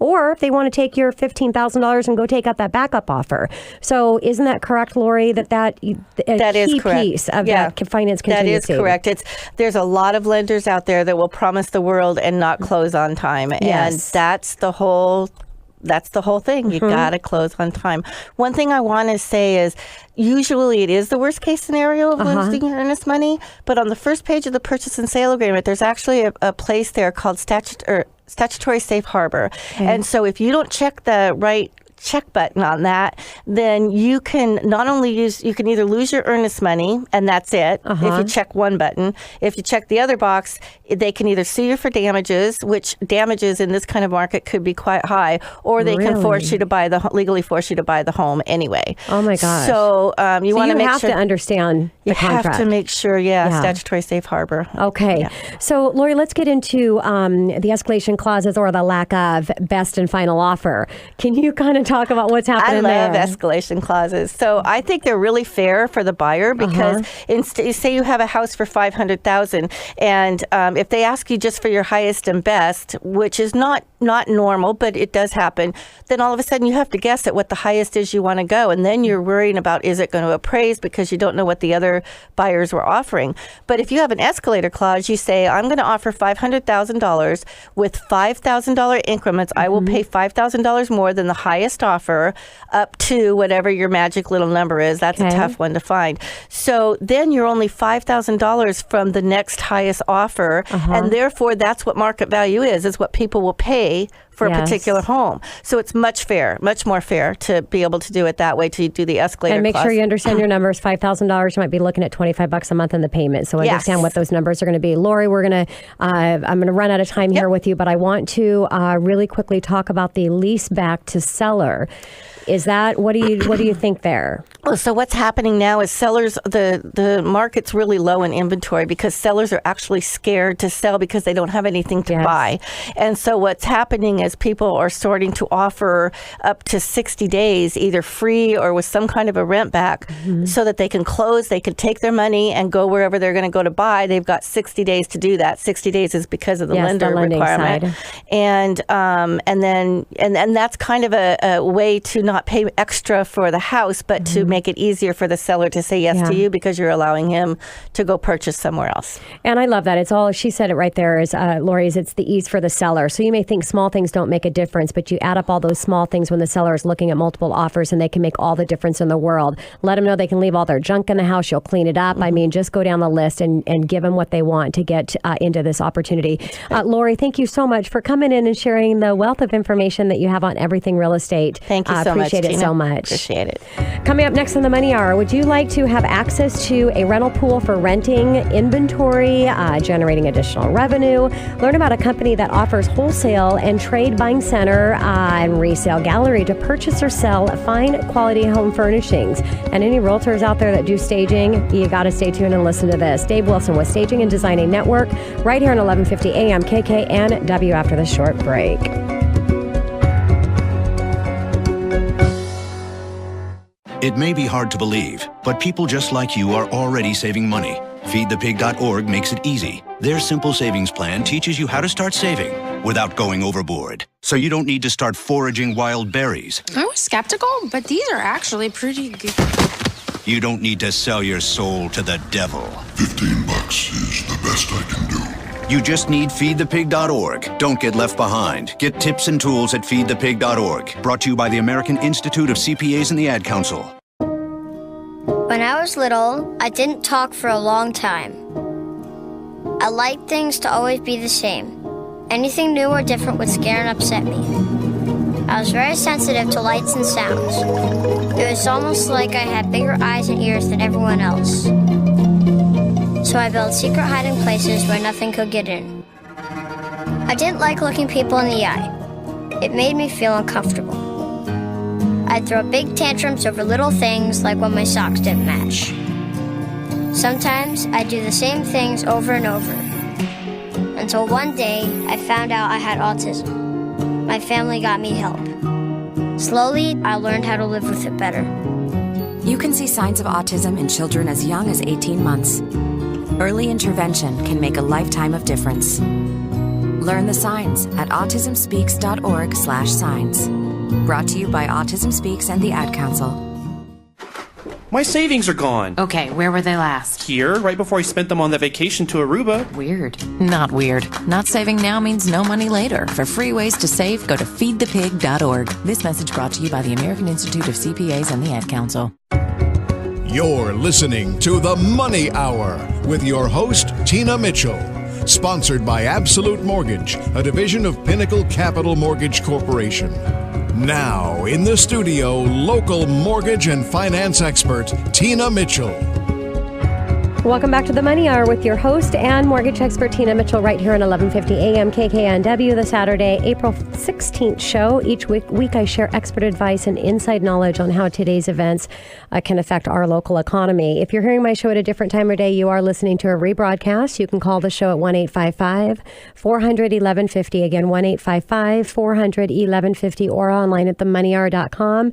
or if they want to take your $15,000 and go take out that backup offer. So isn't that correct, Laurie, that is key correct. Piece of that finance contingency? That is correct. There's a lot of lenders out there that will promise the world and not close on time. Yes. And that's the whole thing. You got to close on time. One thing I want to say is usually it is the worst case scenario of losing your earnest money, but on the first page of the purchase and sale agreement, there's actually a place there called statutory safe harbor. And so if you don't check the right check button on that, then you can you can either lose your earnest money, and that's it, if you check one button. If you check the other box, they can either sue you for damages, which damages in this kind of market could be quite high, or they can legally force you to buy the home anyway. Oh my gosh. So you want to make sure. You have to understand the contract. You have to make sure, statutory safe harbor. Okay. Yeah. So, Laurie, let's get into the escalation clauses, or the lack of, best and final offer. Can you kind of talk about what's happening there? I love escalation clauses. So I think they're really fair for the buyer, because say you have a house for $500,000, and if they ask you just for your highest and best, which is not normal, but it does happen, then all of a sudden you have to guess at what the highest is you want to go, and then you're worrying about, is it going to appraise, because you don't know what the other buyers were offering. But if you have an escalator clause, you say, I'm going to offer $500,000 with $5,000 increments. I will pay $5,000 more than the highest offer up to whatever your magic little number is. That's a tough one to find. So then you're only $5,000 from the next highest offer, and therefore that's what market value is what people will pay for a particular home. So it's much more fair to be able to do it that way, to do the escalator and make clause. sure you understand your numbers. $5,000, you might be looking at $25 a month in the payment. So understand what those numbers are going to be. Laurie, I'm going to run out of time here with you, but I want to really quickly talk about the lease back to seller. Is that, what do you think there? Well, so what's happening now is sellers, the market's really low in inventory, because sellers are actually scared to sell because they don't have anything to buy. And so what's happening is people are starting to offer up to 60 days, either free or with some kind of a rent back, so that they can close, they can take their money and go wherever they're going to go to buy. They've got 60 days to do that. 60 days is because of the lender requirement. Side. And that's kind of a way to not not pay extra for the house, but to make it easier for the seller to say yes to you because you're allowing him to go purchase somewhere else. And I love that. It's all, she said it right there, is Laurie's, it's the ease for the seller. So you may think small things don't make a difference, but you add up all those small things when the seller is looking at multiple offers, and they can make all the difference in the world. Let them know they can leave all their junk in the house. You'll clean it up. I mean, just go down the list and give them what they want to get into this opportunity. Laurie, thank you so much for coming in and sharing the wealth of information that you have on everything real estate. Thank you so much, Appreciate it Tina. so much. Appreciate it. Coming up next on the Money Hour, would you like to have access to a rental pool for renting, inventory, generating additional revenue? Learn about a company that offers wholesale and trade buying center and resale gallery to purchase or sell fine quality home furnishings. And any realtors out there that do staging, you got to stay tuned and listen to this. Dave Wilson with Staging and Designing Network right here on 1150 AM KKNW after this short break. It may be hard to believe, but people just like you are already saving money. FeedThePig.org makes it easy. Their simple savings plan teaches you how to start saving without going overboard. So you don't need to start foraging wild berries. I was skeptical, but these are actually pretty good. You don't need to sell your soul to the devil. $15 is the best I can do. You just need FeedThePig.org. Don't get left behind. Get tips and tools at FeedThePig.org. Brought to you by the American Institute of CPAs and the Ad Council. When I was little, I didn't talk for a long time. I liked things to always be the same. Anything new or different would scare and upset me. I was very sensitive to lights and sounds. It was almost like I had bigger eyes and ears than everyone else. So I built secret hiding places where nothing could get in. I didn't like looking people in the eye. It made me feel uncomfortable. I'd throw big tantrums over little things like when my socks didn't match. Sometimes I'd do the same things over and over. Until one day, I found out I had autism. My family got me help. Slowly, I learned how to live with it better. You can see signs of autism in children as young as 18 months. Early intervention can make a lifetime of difference. Learn the signs at autismspeaks.org/signs. Brought to you by Autism Speaks and the Ad Council. My savings are gone. Okay, where were they last? Here, right before I spent them on the vacation to Aruba. Weird. Not weird. Not saving now means no money later. For free ways to save, go to feedthepig.org. This message brought to you by the American Institute of CPAs and the Ad Council. You're listening to The Money Hour with your host, Tina Mitchell. Sponsored by Absolute Mortgage, a division of Pinnacle Capital Mortgage Corporation. Now, in the studio, local mortgage and finance expert, Tina Mitchell. Welcome back to the Money Hour with your host and mortgage expert, Tina Mitchell, right here on 1150 AM KKNW, the Saturday, April 16th show. Each week I share expert advice and inside knowledge on how today's events can affect our local economy. If you're hearing my show at a different time of day, you are listening to a rebroadcast. You can call the show at 1-855-400-1150. Again, 1-855-400-1150, or online at themoneyhour.com.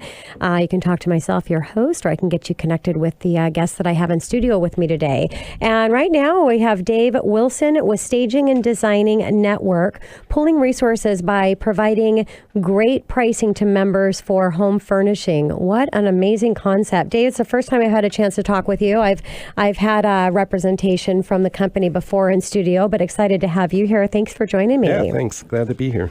You can talk to myself, your host, or I can get you connected with the guests that I have in studio with me today. And right now we have Dave Wilson with Staging and Designing Network, pooling resources by providing great pricing to members for home furnishing. What an amazing concept. Dave, it's the first time I've had a chance to talk with you. I've had a representation from the company before in studio, but excited to have you here. Thanks for joining me. Yeah, thanks. Glad to be here.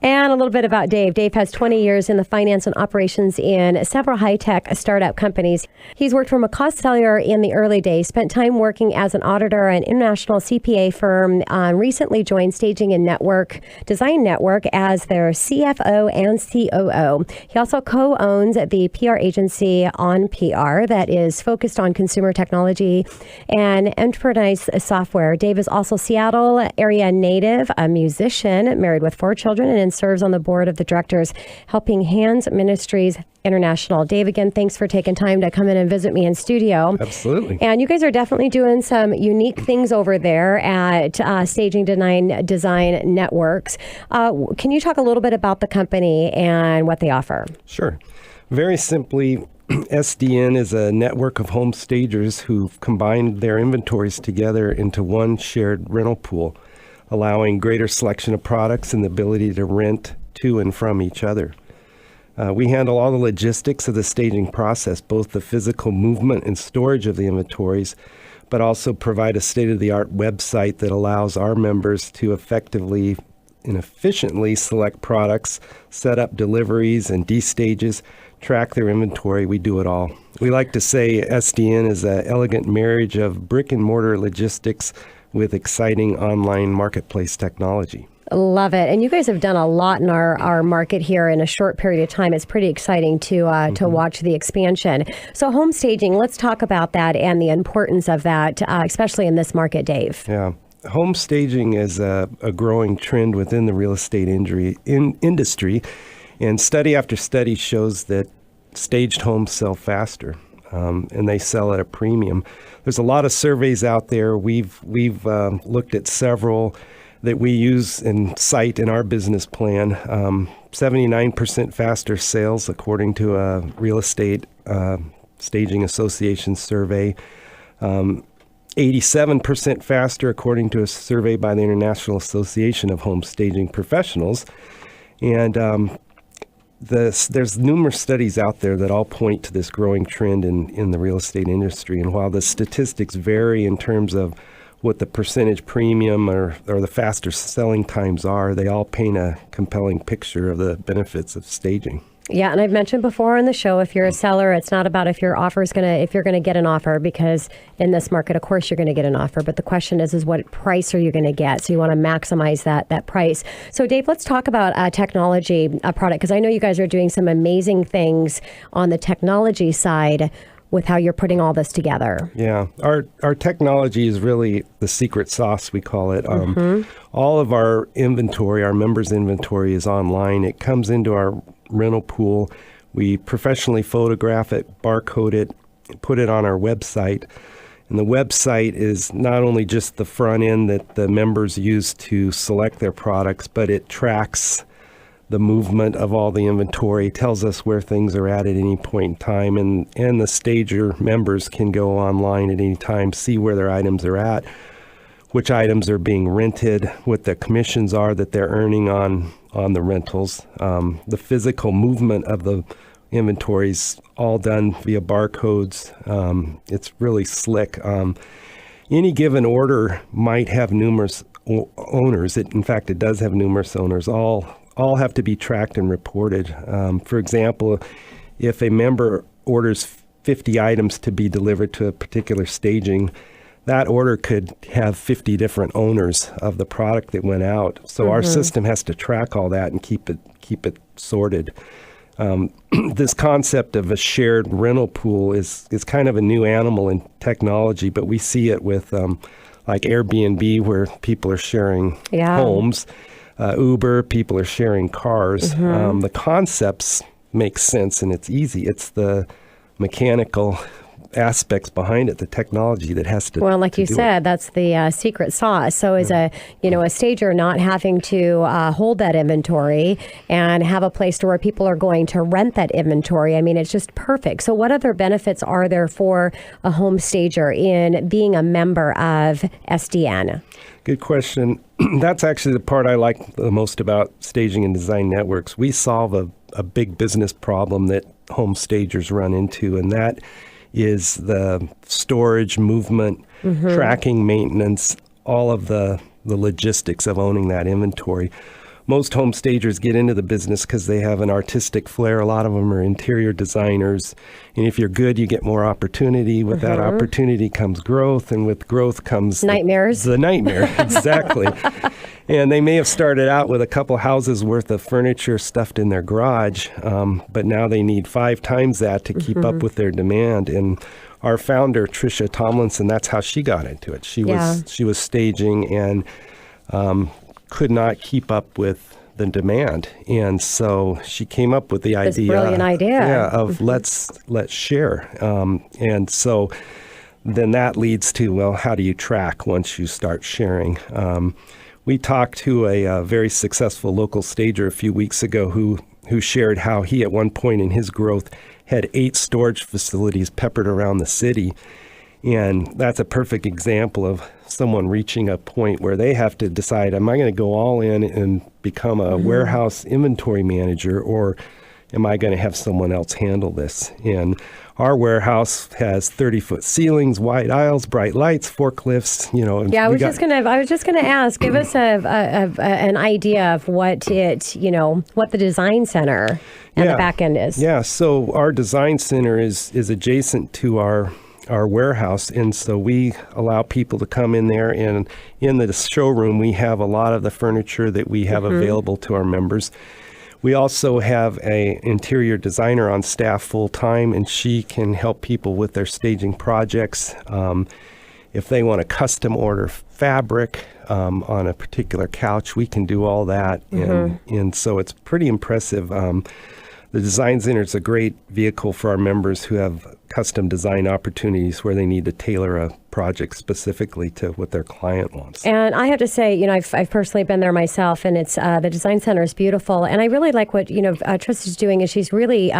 And a little bit about Dave. Dave has 20 years in the finance and operations in several high-tech startup companies. He's worked for McCaw Cellular in the early days, spent time working as an auditor at an international CPA firm, recently joined Staging and Design Network as their CFO and COO. He also co-owns the PR agency OnPR that is focused on consumer technology and enterprise software. Dave is also Seattle area native, a musician, married with 4 children, and serves on the board of the directors Helping Hands Ministries International. Dave, again, thanks for taking time to come in and visit me in studio. Absolutely. And you guys are definitely doing some unique things over there at Staging Design Networks. Can you talk a little bit about the company and what they offer? Sure. Very simply, SDN is a network of home stagers who've combined their inventories together into one shared rental pool, allowing greater selection of products and the ability to rent to and from each other. We handle all the logistics of the staging process, both the physical movement and storage of the inventories, but also provide a state-of-the-art website that allows our members to effectively and efficiently select products, set up deliveries and destages, track their inventory. We do it all. We like to say SDN is an elegant marriage of brick-and-mortar logistics with exciting online marketplace technology. Love it. And you guys have done a lot in our market here in a short period of time. It's pretty exciting to watch the expansion. So home staging, let's talk about that and the importance of that, especially in this market, Dave. Yeah. Home staging is a growing trend within the real estate industry. And study after study shows that staged homes sell faster, and they sell at a premium. There's a lot of surveys out there. We've looked at several that we use and cite in our business plan. 79% faster sales, according to a real estate staging association survey. 87% faster, according to a survey by the International Association of Home Staging Professionals. And there's numerous studies out there that all point to this growing trend in the real estate industry. And while the statistics vary in terms of what the percentage premium or the faster selling times are, they all paint a compelling picture of the benefits of staging. Yeah, and I've mentioned before in the show, if you're a seller, it's not about if you're going to get an offer, because in this market, of course, you're going to get an offer. But the question is what price are you going to get? So you want to maximize that price. So Dave, let's talk about technology product, because I know you guys are doing some amazing things on the technology side with how you're putting all this together. Yeah, our technology is really the secret sauce, we call it. All of our inventory, our members' inventory, is online. It comes into our rental pool. We professionally photograph it, barcode it, put it on our website. And the website is not only just the front end that the members use to select their products, but it tracks the movement of all the inventory, tells us where things are at any point in time, and the stager members can go online at any time, see where their items are at, which items are being rented, what the commissions are that they're earning on the rentals. The physical movement of the inventories all done via barcodes. It's really slick. Any given order might have numerous owners. In fact, it does have numerous owners. All have to be tracked and reported. For example, if a member orders 50 items to be delivered to a particular staging, that order could have 50 different owners of the product that went out. So our system has to track all that and keep it sorted. This concept of a shared rental pool is kind of a new animal in technology, but we see it with like Airbnb, where people are sharing homes. Uber, people are sharing cars. The concepts make sense and it's easy. It's the mechanical aspects behind it, the technology that has to. Well, like you said, that's the secret sauce. So as a stager not having to hold that inventory and have a place to where people are going to rent that inventory, I mean, it's just perfect. So what other benefits are there for a home stager in being a member of SDN? Good question. That's actually the part I like the most about Staging and Design Networks. We solve a big business problem that home stagers run into, and that is the storage, movement, tracking, maintenance, all of the logistics of owning that inventory. Most home stagers get into the business because they have an artistic flair. A lot of them are interior designers. And if you're good, you get more opportunity. With that opportunity comes growth, and with growth comes nightmares. The nightmare, exactly. And they may have started out with a couple houses worth of furniture stuffed in their garage, but now they need 5 times that to keep up with their demand. And our founder, Tricia Tomlinson, that's how she got into it. She was staging and could not keep up with the demand, and so she came up with the brilliant idea of let's share, and so then that leads to, well, how do you track once you start sharing? We talked to a very successful local stager a few weeks ago who shared how he at one point in his growth had 8 storage facilities peppered around the city. And that's a perfect example of someone reaching a point where they have to decide, am I going to go all in and become a warehouse inventory manager, or am I going to have someone else handle this? And our warehouse has 30-foot ceilings, wide aisles, bright lights, forklifts. Yeah, I was just gonna ask. Give us an idea of what the design center and the back end is. Yeah, so our design center is adjacent to our warehouse, and so we allow people to come in there, and in the showroom we have a lot of the furniture that we have available to our members. We also have an interior designer on staff full-time, and she can help people with their staging projects. If they want to custom order fabric on a particular couch, we can do all that, and so it's pretty impressive. The Design Center is a great vehicle for our members who have custom design opportunities where they need to tailor a project specifically to what their client wants. And I have to say, I've personally been there myself, and it's the Design Center is beautiful. And I really like what Trista's doing is she's really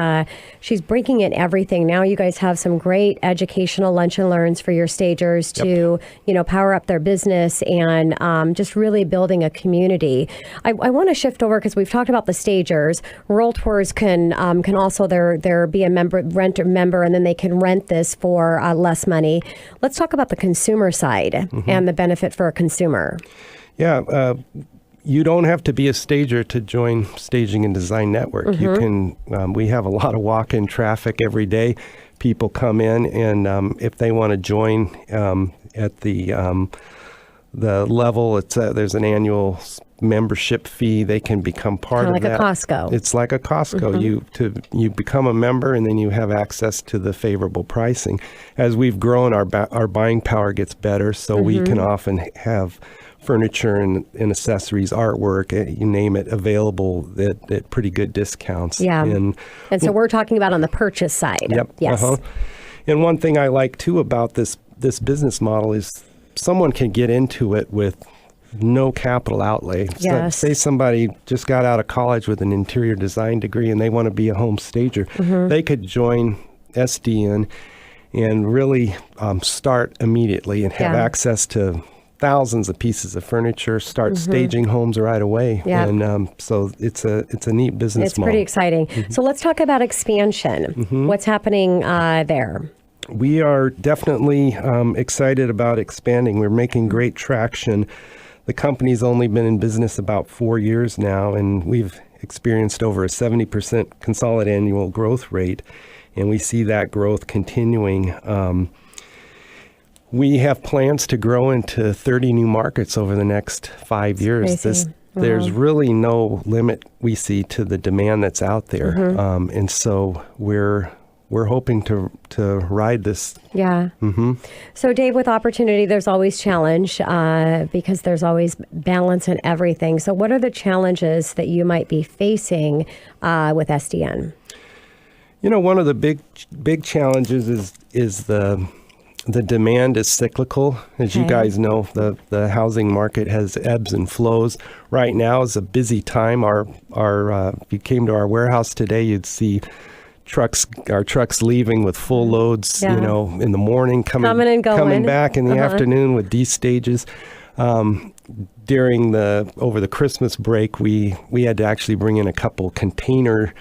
she's breaking in everything. Now you guys have some great educational lunch and learns for your stagers to power up their business and just really building a community. I want to shift over because we've talked about the stagers. Realtors can also there be a rent member, and then they can rent this for less money. Let's talk about the consumer side and the benefit for a consumer. Yeah, you don't have to be a stager to join Staging and Design Network. You can. We have a lot of walk-in traffic every day. People come in, and if they want to join at the level, there's an annual membership fee. They can become part of that. Like a Costco. It's like a Costco. You become a member, and then you have access to the favorable pricing. As we've grown, our buying power gets better, so we can often have furniture and accessories, artwork, you name it, available at pretty good discounts. Yeah. And so we're talking about on the purchase side. Yep. Yes. And one thing I like too about this business model is someone can get into it with no capital outlay. Yes. So say somebody just got out of college with an interior design degree and they want to be a home stager. They could join SDN and really start immediately and have access to thousands of pieces of furniture, start staging homes right away. Yeah. And so it's a neat business model. It's pretty exciting. So let's talk about expansion. What's happening there? We are definitely excited about expanding. We're making great traction. The company's only been in business about 4 years now, and we've experienced over a 70% consolidated annual growth rate, and we see that growth continuing. We have plans to grow into 30 new markets over the next 5 years. There's really no limit we see to the demand that's out there, and so we're hoping to ride this. Yeah. So, Dave, with opportunity, there's always challenge because there's always balance in everything. So what are the challenges that you might be facing with SDN? One of the big challenges is the demand is cyclical. As you guys know, the housing market has ebbs and flows. Right now is a busy time. If you came to our warehouse today, you'd see our trucks leaving with full loads, in the morning, coming back in the afternoon with D stages. Over the Christmas break, we had to actually bring in a couple container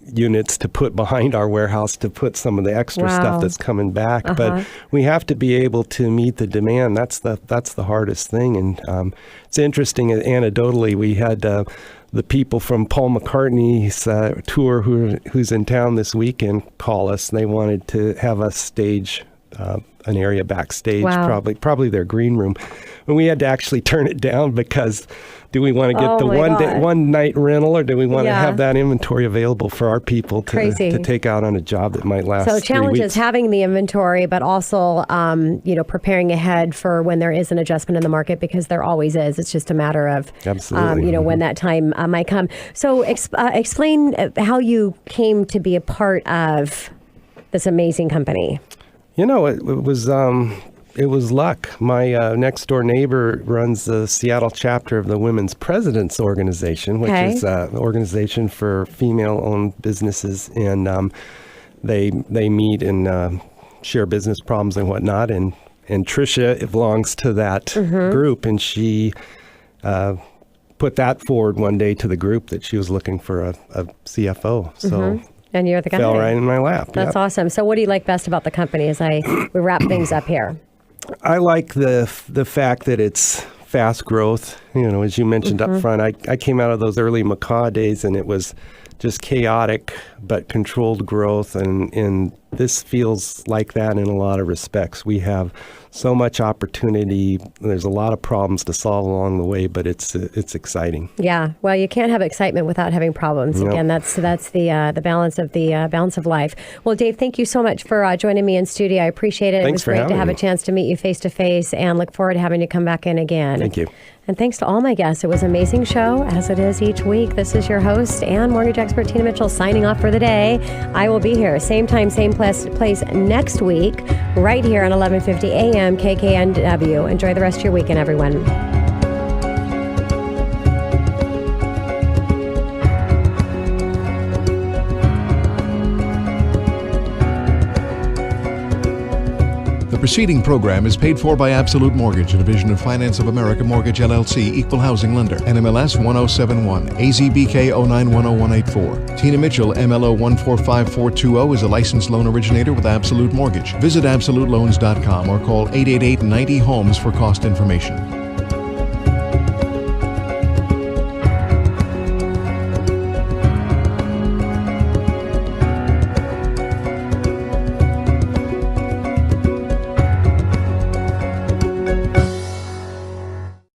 units to put behind our warehouse to put some of the extra stuff that's coming back. But we have to be able to meet the demand. That's the hardest thing. And it's interesting, anecdotally, we had the people from Paul McCartney's tour who's in town this weekend call us. They wanted to have us stage an area backstage, probably their green room. And we had to actually turn it down because do we want to get one night rental, or do we want to have that inventory available for our people to take out on a job that might last 3 weeks? So challenge is having the inventory, but also preparing ahead for when there is an adjustment in the market, because there always is. It's just a matter of when that time might come. So explain how you came to be a part of this amazing company. It was luck. My next door neighbor runs the Seattle chapter of the Women's Presidents Organization, which is an organization for female-owned businesses, and they meet and share business problems and whatnot. And Tricia belongs to that group, and she put that forward one day to the group that she was looking for a CFO. So and you're the guy. Fell right in my lap. That's awesome. So what do you like best about the company as we wrap things up here? I like the fact that it's fast growth. As you mentioned up front, I came out of those early McCaw days and it was just chaotic but controlled growth, and this feels like that in a lot of respects. We have so much opportunity. There's a lot of problems to solve along the way, but it's exciting. Yeah, well, you can't have excitement without having problems. Yep. Again, that's the balance of life. Well, Dave, thank you so much for joining me in studio. I appreciate it. Thanks it was great to have me. a chance to meet you face to face, and look forward to having you come back in again. Thank you. And thanks to all my guests. It was an amazing show, as it is each week. This is your host and mortgage expert, Tina Mitchell, signing off for the day. I will be here, same time, same place next week, right here on 1150 AM KKNW. Enjoy the rest of your weekend, everyone. The preceding program is paid for by Absolute Mortgage, a division of Finance of America Mortgage LLC, Equal Housing Lender, NMLS 1071, AZBK 0910184. Tina Mitchell, MLO 145420, is a licensed loan originator with Absolute Mortgage. Visit AbsoluteLoans.com or call 888-90-HOMES for cost information.